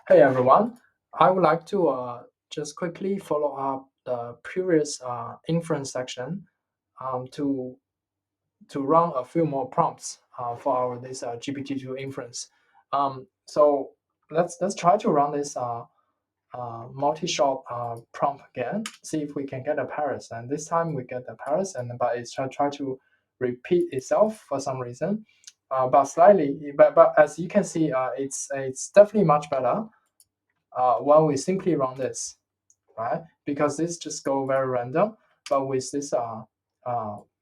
Hey everyone, I would like to just quickly follow up the previous inference section to run a few more prompts for our this GPT-2 inference. So let's try to run this multi-shot prompt again. See if we can get a Paris, and this time we get the Paris, and but it's try to repeat itself for some reason. But slightly, but as you can see, it's definitely much better when we simply run this, right? Because this just go very random, but with this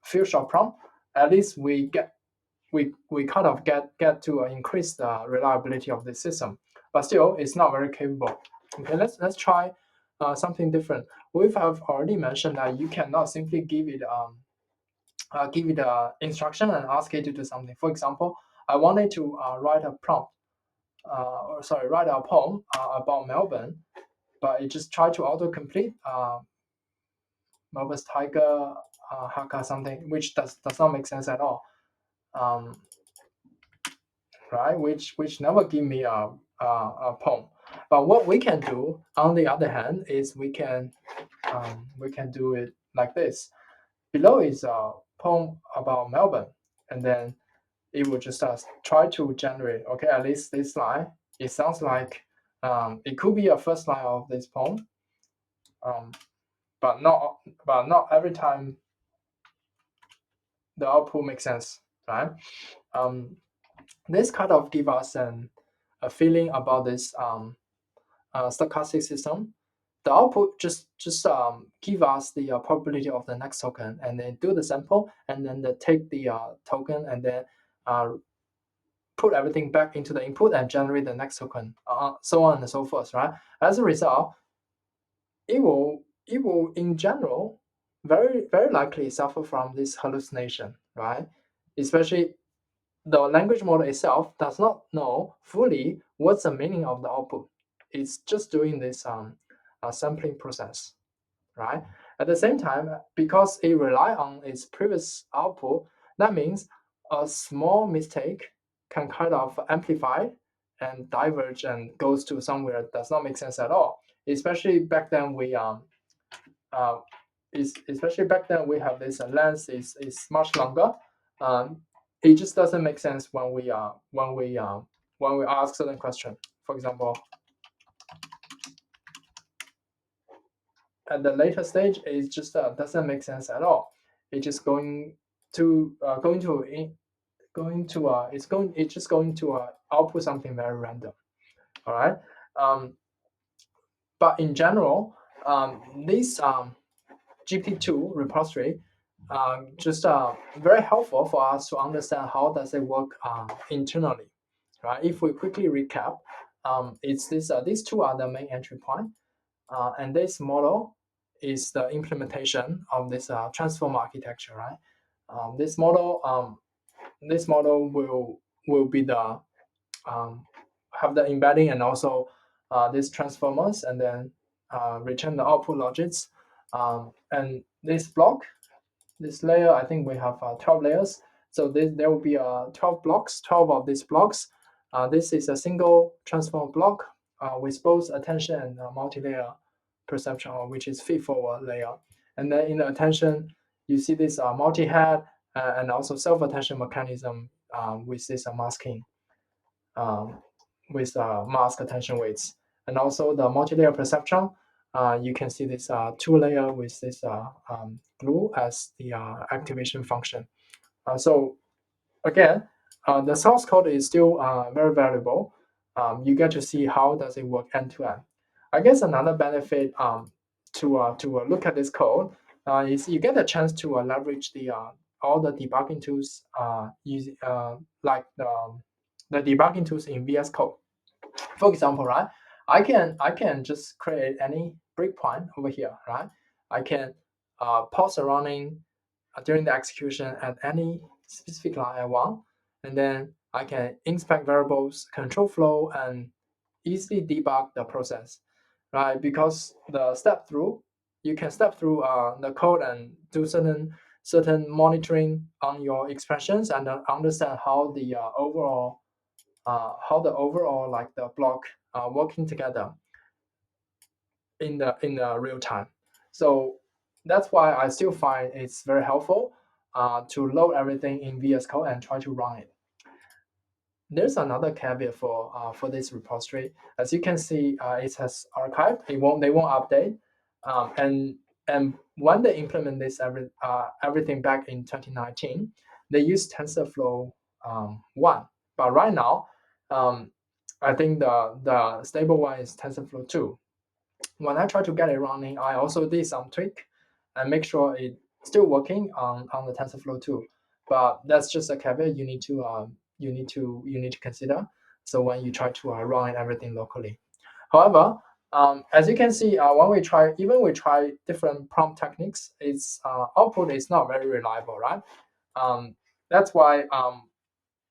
few shot prompt, at least we kind of get to increase the reliability of the system. But still, it's not very capable. Okay, let's try something different. We have already mentioned that you cannot simply give it a instruction and ask it to do something. For example, I wanted to write a prompt, or sorry, write a poem about Melbourne, but it just tried to autocomplete Melbourne's tiger haka something, which does not make sense at all, um, right? Which never give me a poem. But what we can do, on the other hand, is we can do it like this. Below is a poem about Melbourne, and then it will just try to generate. Okay, at least this line. It sounds like it could be a first line of this poem, um, but not every time the output makes sense, right? Um, this kind of give us a feeling about this stochastic system. The output just give us the probability of the next token, and then do the sample, and then take the token, and then uh, put everything back into the input and generate the next token, so on and so forth, right? As a result, it will in general very likely suffer from this hallucination, right? Especially the language model itself does not know fully what's the meaning of the output. It's just doing this sampling process, right? At the same time, because it relies on its previous output, that means a small mistake can kind of amplify and diverge and goes to somewhere that does not make sense at all. Especially back then, uh, especially back then we have this length is much longer. Um, it just doesn't make sense when we ask certain question. For example, at the later stage, it just doesn't make sense at all. It's just it's just going to output something very random. All right. Um, but in general, this GPT-2 repository just very helpful for us to understand how does it work internally, right? If we quickly recap, it's this these two are the main entry point, and this model is the implementation of this transform architecture, right? Um, this model um, this model will be the have the embedding and also these transformers, and then return the output logics. And this block, this layer, I think we have 12 layers. So there will be 12 blocks, 12 of these blocks. This is a single transform block with both attention and multi-layer perception, which is feed-forward layer. And then in the attention, you see this multi-head and also self-attention mechanism with this masking, um, with mask attention weights. And also the multi-layer perception, you can see this two-layer with this glue as the activation function. So again, the source code is still very valuable. You get to see how does it work end to end. I guess another benefit to look at this code is you get a chance to leverage the all the debugging tools using like the debugging tools in VS Code. For example, right, I can just create any breakpoint over here, right? I can pause the running during the execution at any specific line I want, and then I can inspect variables, control flow, and easily debug the process, right? Because the step through, you can step through the code and do certain monitoring on your expressions and understand how the overall how the overall like the block working together in the real time. So that's why I still find it's very helpful to load everything in VS Code and try to run it. There's another caveat for this repository. As you can see, it has archived. They won't update, and when they implement this everything back in 2019, they use TensorFlow 1. But right now, I think the stable one is TensorFlow 2. When I try to get it running, I also did some tweak and make sure it's still working on the TensorFlow 2. But that's just a caveat you need to consider. So when you try to run everything locally. However, as you can see, when we try different prompt techniques, its output is not very reliable, right? That's why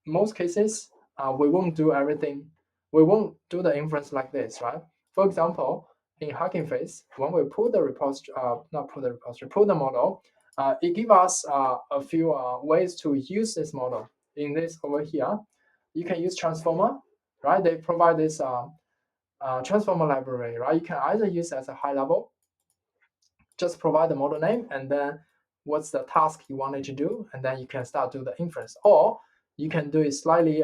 most cases we won't do everything. We won't do the inference like this, right? For example, in Hugging Face, when we pull the repository, pull the model, it gives us a few ways to use this model. In this over here, you can use transformer, right? They provide this transformer library, right? You can either use as a high level, just provide the model name and then what's the task you want it to do, and then you can start do the inference. Or you can do it slightly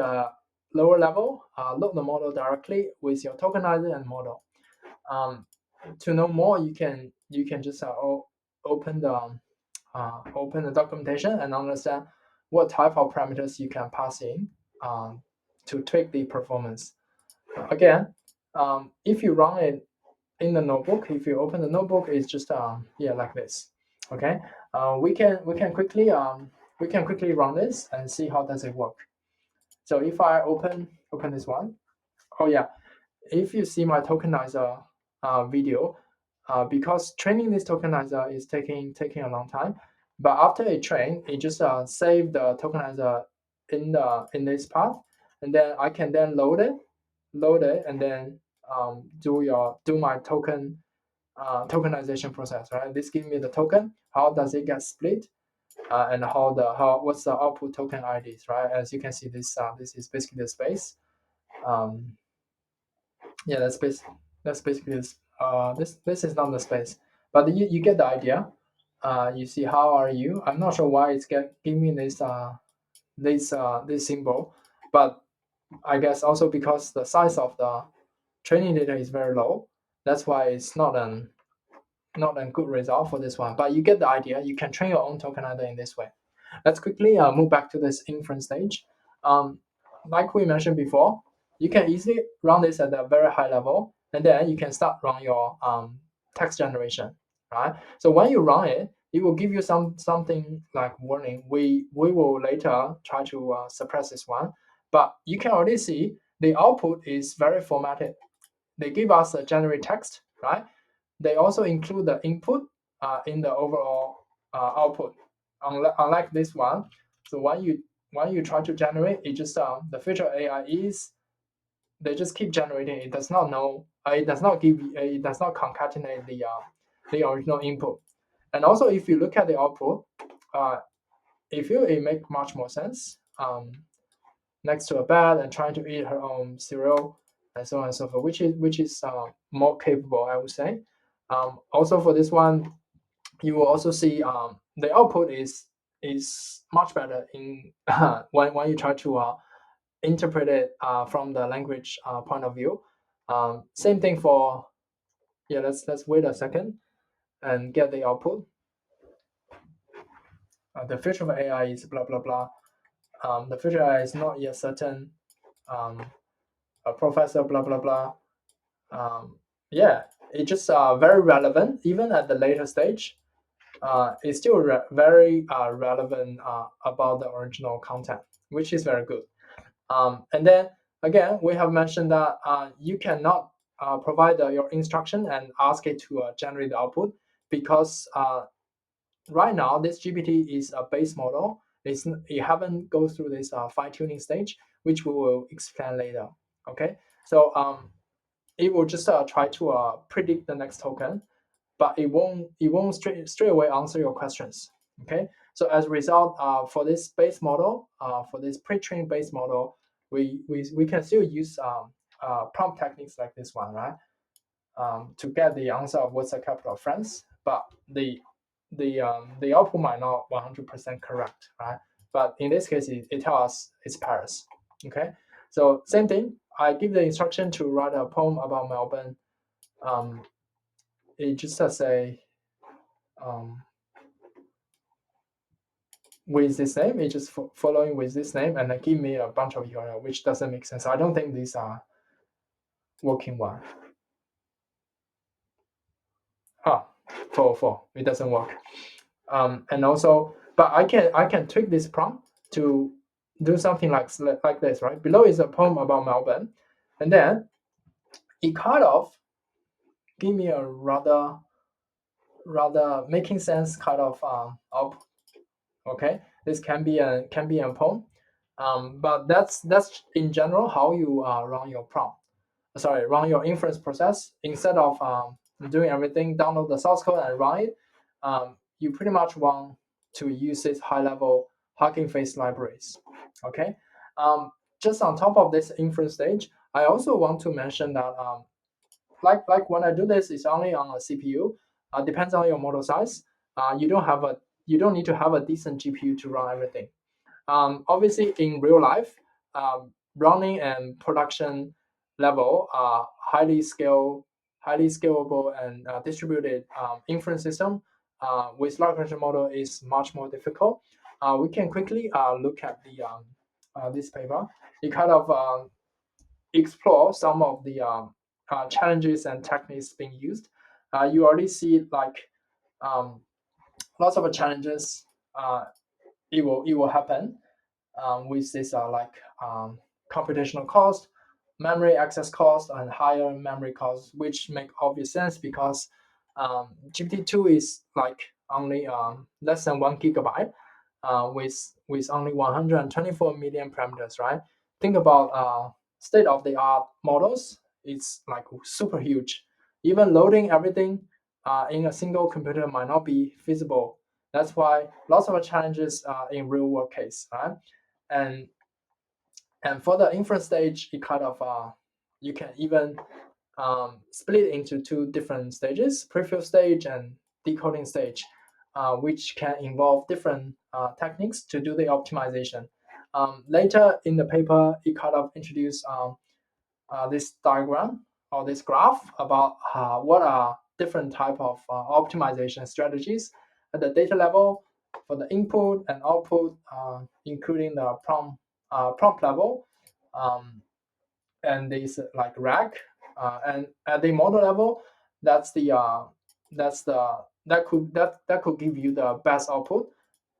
lower level, load the model directly with your tokenizer and model. To know more, you can just open the documentation and understand what type of parameters you can pass in to tweak the performance. Again, if you run it in the notebook, if you open the notebook, it's just like this. Okay, we can quickly run this and see how does it work. So if I open this one, oh yeah, if you see my tokenizer video, because training this tokenizer is taking a long time, but after it train, it just save the tokenizer in this path, and then I can then load it, and then do my tokenization process, right? This gives me the token. How does it get split? And what's the output token IDs, right? As you can see, this is basically the space. Yeah, that's basically this. This is not the space, but you get the idea. You see how are you? I'm not sure why it's giving me this symbol, but I guess also because the size of the training data is very low. That's why it's not a good result for this one. But you get the idea. You can train your own tokenizer in this way. Let's quickly move back to this inference stage. Like we mentioned before, you can easily run this at a very high level, and then you can start run your text generation, right? So when you run it, it will give you something like warning. We will later try to suppress this one, but you can already see the output is very formatted. They give us a generate text, right? They also include the input in the overall output. Unlike this one, so when you try to generate, it just the feature AI is they just keep generating. It does not know. It does not concatenate the original input. And also, if you look at the output, it make much more sense. Next to a bed and trying to eat her own cereal and so on and so forth, which is more capable, I would say. Also for this one, you will also see the output is much better in when you try to interpret it from the language point of view. Same thing for let's wait a second and get the output. The future of AI is blah blah blah. The future AI is not yet certain. A professor blah blah blah. Yeah, it's just very relevant even at the later stage. It's still very relevant about the original content, which is very good. And then again, we have mentioned that you cannot provide your instruction and ask it to generate the output because right now this GPT is a base model. It haven't go through this fine tuning stage, which we will explain later. Okay, so it will just try to predict the next token, but it won't straight away answer your questions. Okay, so as a result, for this base model, for this pre-trained base model, we can still use prompt techniques like this one, right? To get the answer of what's the capital of France, but the output might not 100% correct, right? But in this case, it tells us it's Paris. Okay, so same thing. I give the instruction to write a poem about Melbourne. It just say with this name. It just following with this name, and then give me a bunch of URL, which doesn't make sense. I don't think these are working well. Ah, 404. It doesn't work. And also, but I can tweak this prompt to do something like this, right? Below is a poem about Melbourne, and then it kind of give me a rather making sense kind of output. Okay, this can be a poem, but that's in general how you run your prompt. Sorry, run your inference process instead of doing everything. Download the source code and run it. You pretty much want to use this high-level Hugging Face libraries. Okay. Just on top of this inference stage, I also want to mention that like when I do this, it's only on a CPU. Depends on your model size. You don't need to have a decent GPU to run everything. Obviously, in real life, running and production level highly scalable and distributed inference system with large language model is much more difficult. We can quickly look at this paper. It kind of explore some of the challenges and techniques being used. You already see like lots of challenges. It will happen with this computational cost, memory access cost, and higher memory cost, which make obvious sense because GPT-2 is like only less than 1 GB with only 124 million parameters, right? Think about state-of-the-art models. It's like super huge. Even loading everything in a single computer might not be feasible. That's why lots of challenges in real world case, right? And for the inference stage, it kind of you can even split into two different stages: preview stage and decoding stage, which can involve different techniques to do the optimization. Later in the paper, it kind of introduced this diagram or this graph about what are different type of optimization strategies at the data level for the input and output, including the prompt level, and this like rack, and at the model level, that's the that could give you the best output.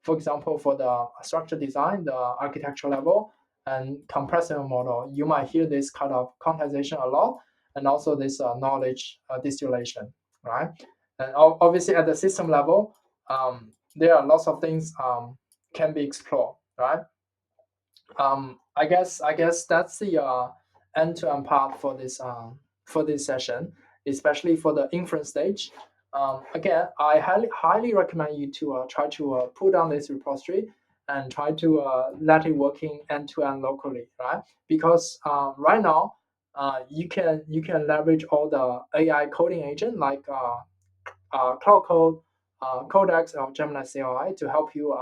For example, for the structure design, the architecture level, and compressive model, you might hear this kind of quantization a lot, and also this knowledge distillation, right? And obviously at the system level, there are lots of things can be explored, right? I guess that's the end-to-end part for this session, especially for the inference stage. Again, I highly recommend you to try to pull down this repository and try to let it working end-to-end locally, right? Because right now, you can leverage all the AI coding agent like Cloud Code, Codex, or Gemini CLI to help you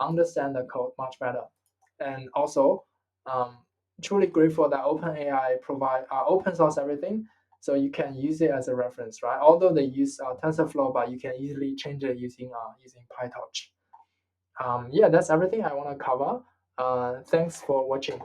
understand the code much better. And also, truly grateful that OpenAI provide open source everything, so you can use it as a reference, right? Although they use TensorFlow, but you can easily change it using PyTorch. Yeah, that's everything I want to cover. Thanks for watching.